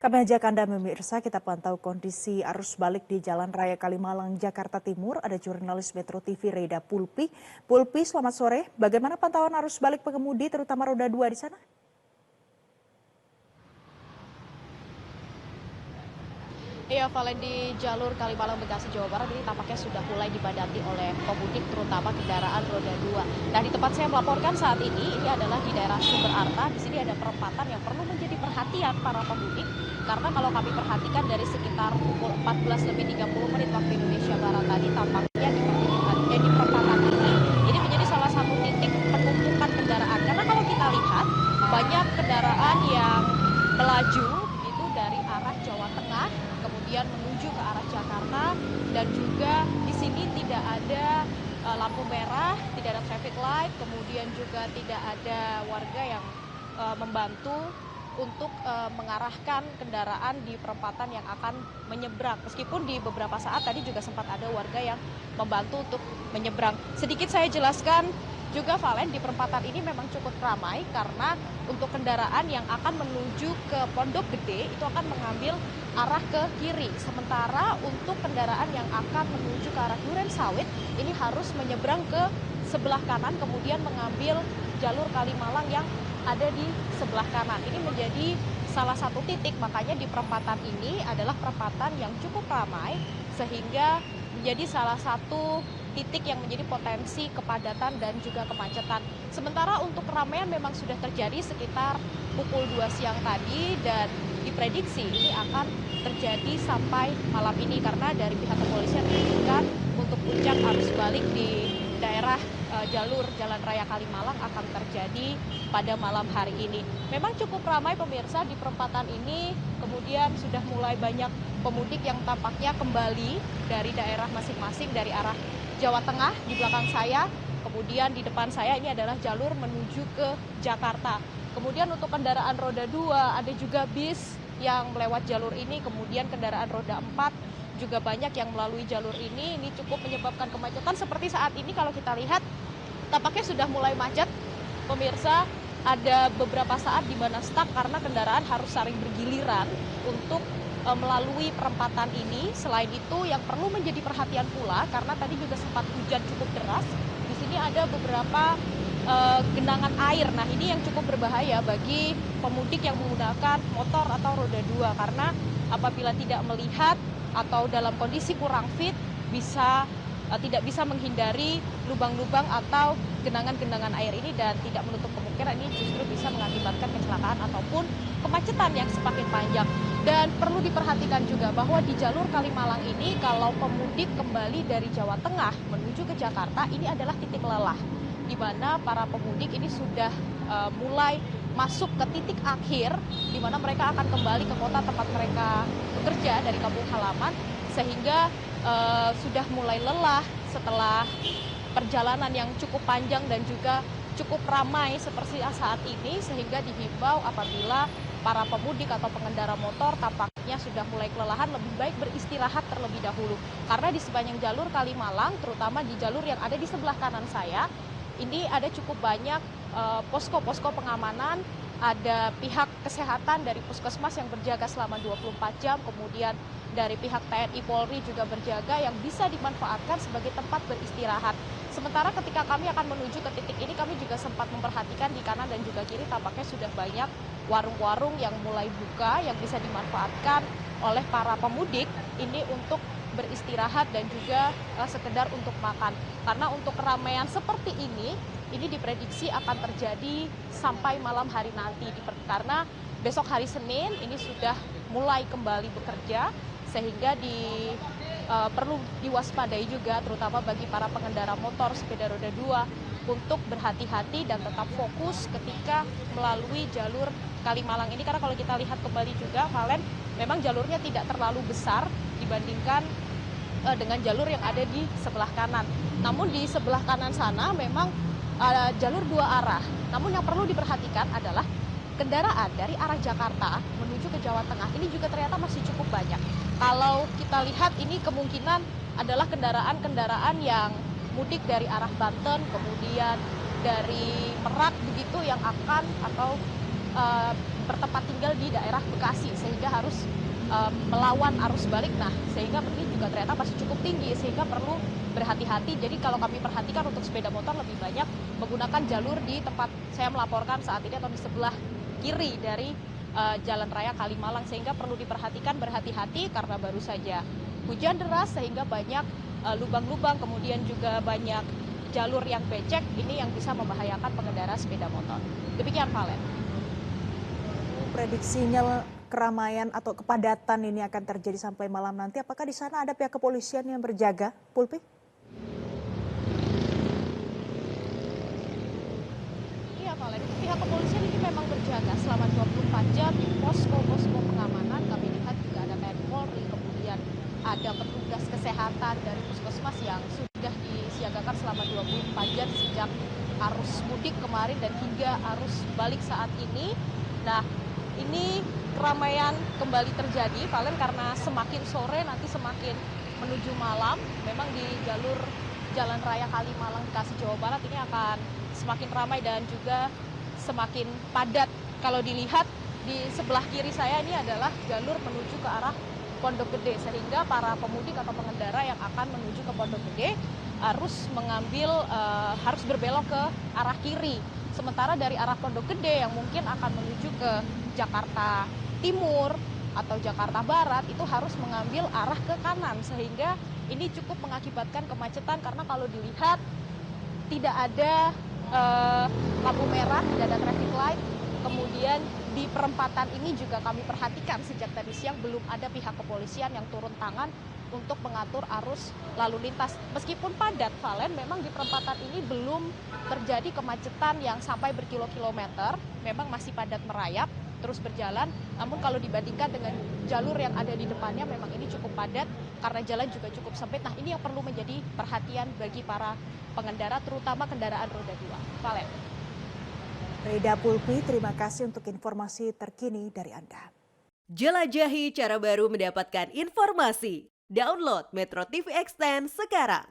Kami ajak Anda pemirsa, kita pantau kondisi arus balik di Jalan Raya Kalimalang, Jakarta Timur. Ada jurnalis Metro TV Reda Pulpi. Pulpi, selamat sore. Bagaimana pantauan arus balik pengemudi terutama roda 2 di sana? Iya, Valen, di jalur Kalimalang Bekasi Jawa Barat ini tampaknya sudah mulai dipadati oleh pemudik terutama kendaraan roda 2. Nah, di tempat saya melaporkan saat ini adalah di daerah Sumber Arta. Di sini ada perempatan yang perlu menjadi perhatian para pemudik karena kalau kami perhatikan dari sekitar pukul 14 lebih 30 menit waktu Indonesia Barat tadi tampaknya di perempatan ini menjadi salah satu titik penumpukan kendaraan. Karena kalau kita lihat banyak kendaraan yang melaju begitu dari arah Jawa Tengah kemudian menuju ke arah Jakarta, dan juga di sini tidak ada lampu merah, tidak ada traffic light, kemudian juga tidak ada warga yang membantu untuk mengarahkan kendaraan di perempatan yang akan menyeberang. Meskipun di beberapa saat tadi juga sempat ada warga yang membantu untuk menyeberang. Sedikit saya jelaskan juga, Valen, di perempatan ini memang cukup ramai karena untuk kendaraan yang akan menuju ke Pondok Gede itu akan mengambil arah ke kiri. Sementara untuk kendaraan yang akan menuju ke arah Duren Sawit ini harus menyeberang ke sebelah kanan kemudian mengambil jalur Kalimalang yang ada di sebelah kanan. Ini menjadi salah satu titik, makanya di perempatan ini adalah perempatan yang cukup ramai sehingga menjadi salah satu titik yang menjadi potensi kepadatan dan juga kemacetan. Sementara untuk keramaian memang sudah terjadi sekitar pukul 2 siang tadi dan diprediksi ini akan terjadi sampai malam ini karena dari pihak kepolisian menyebutkan untuk puncak arus balik di daerah jalur Jalan Raya Kalimalang akan terjadi pada malam hari ini. Memang cukup ramai pemirsa di perempatan ini, kemudian sudah mulai banyak pemudik yang tampaknya kembali dari daerah masing-masing dari arah Jawa Tengah di belakang saya, kemudian di depan saya ini adalah jalur menuju ke Jakarta. Kemudian untuk kendaraan roda 2 ada juga bis yang melewat jalur ini, kemudian kendaraan roda 4 juga banyak yang melalui jalur ini cukup menyebabkan kemacetan. Seperti saat ini kalau kita lihat tampaknya sudah mulai macet, pemirsa. Ada beberapa saat di mana stuck karena kendaraan harus saling bergiliran untuk melalui perempatan ini. Selain itu yang perlu menjadi perhatian pula karena tadi juga sempat hujan cukup deras. Di sini ada beberapa genangan air. Nah, ini yang cukup berbahaya bagi pemudik yang menggunakan motor atau roda 2 karena apabila tidak melihat atau dalam kondisi kurang fit tidak bisa menghindari lubang-lubang atau genangan-genangan air ini dan tidak menutup kemungkinan ini justru bisa mengakibatkan kecelakaan ataupun kemacetan yang semakin panjang. Dan perlu diperhatikan juga bahwa di jalur Kalimalang ini kalau pemudik kembali dari Jawa Tengah menuju ke Jakarta ini adalah titik lelah di mana para pemudik ini sudah mulai masuk ke titik akhir di mana mereka akan kembali ke kota tempat mereka bekerja dari kampung halaman sehingga sudah mulai lelah setelah perjalanan yang cukup panjang dan juga cukup ramai seperti saat ini, sehingga dihimbau apabila para pemudik atau pengendara motor tampaknya sudah mulai kelelahan, lebih baik beristirahat terlebih dahulu. Karena di sepanjang jalur Kalimalang, terutama di jalur yang ada di sebelah kanan saya, ini ada cukup banyak posko-posko pengamanan, ada pihak kesehatan dari puskesmas yang berjaga selama 24 jam, kemudian dari pihak TNI Polri juga berjaga yang bisa dimanfaatkan sebagai tempat beristirahat. Sementara ketika kami akan menuju ke titik ini, kami juga sempat memperhatikan di kanan dan juga kiri tampaknya sudah banyak warung-warung yang mulai buka yang bisa dimanfaatkan oleh para pemudik ini untuk beristirahat dan juga sekedar untuk makan. Karena untuk keramaian seperti ini diprediksi akan terjadi sampai malam hari nanti. Karena besok hari Senin ini sudah mulai kembali bekerja sehingga perlu diwaspadai juga terutama bagi para pengendara motor, sepeda roda 2 untuk berhati-hati dan tetap fokus ketika melalui jalur Kalimalang ini. Karena kalau kita lihat kembali juga, Valen, memang jalurnya tidak terlalu besar dibandingkan dengan jalur yang ada di sebelah kanan. Namun di sebelah kanan sana memang jalur 2 arah. Namun yang perlu diperhatikan adalah kendaraan dari arah Jakarta menuju ke Jawa Tengah ini juga ternyata masih cukup banyak. Kalau kita lihat ini kemungkinan adalah kendaraan-kendaraan yang mudik dari arah Banten, kemudian dari Merak begitu yang akan atau bertempat tinggal di daerah Bekasi sehingga harus melawan arus balik. Nah, sehingga ini juga ternyata masih cukup tinggi sehingga perlu berhati-hati. Jadi kalau kami perhatikan untuk sepeda motor lebih banyak menggunakan jalur di tempat saya melaporkan saat ini atau di sebelah kiri dari Jalan Raya Kalimalang, sehingga perlu diperhatikan berhati-hati karena baru saja hujan deras sehingga banyak lubang-lubang, kemudian juga banyak jalur yang becek, ini yang bisa membahayakan pengendara sepeda motor. Demikian Valen. Prediksinya keramaian atau kepadatan ini akan terjadi sampai malam nanti. Apakah di sana ada pihak kepolisian yang berjaga, Pulpi? Iya, Valen. Pihak kepolisian ini memang berjaga selama 24 jam di posko-posko pengamanan. Kami lihat juga ada TNI Polri, kemudian ada petugas kesehatan dari puskesmas yang sudah disiagakan selama 24 jam sejak arus mudik kemarin dan hingga arus balik saat ini. Nah, ini keramaian kembali terjadi, Valen, karena semakin sore nanti semakin menuju malam, memang di jalur Jalan Raya Kalimalang Bekasi Jawa Barat ini akan semakin ramai dan juga semakin padat. Kalau dilihat di sebelah kiri saya ini adalah jalur menuju ke arah Pondok Gede, sehingga para pemudik atau pengendara yang akan menuju ke Pondok Gede harus berbelok ke arah kiri. Sementara dari arah Pondok Gede yang mungkin akan menuju ke Jakarta Timur atau Jakarta Barat itu harus mengambil arah ke kanan, sehingga ini cukup mengakibatkan kemacetan karena kalau dilihat tidak ada lampu merah, tidak ada traffic light. Kemudian di perempatan ini juga kami perhatikan sejak tadi siang belum ada pihak kepolisian yang turun tangan untuk mengatur arus lalu lintas. Meskipun padat, Valen, memang di perempatan ini belum terjadi kemacetan yang sampai berkilo-kilometer, memang masih padat merayap, terus berjalan. Namun kalau dibandingkan dengan jalur yang ada di depannya, memang ini cukup padat karena jalan juga cukup sempit. Nah, ini yang perlu menjadi perhatian bagi para pengendara, terutama kendaraan roda 2. Valen. Reda Pulpi, terima kasih untuk informasi terkini dari Anda. Jelajahi cara baru mendapatkan informasi. Download Metro TV Extend sekarang.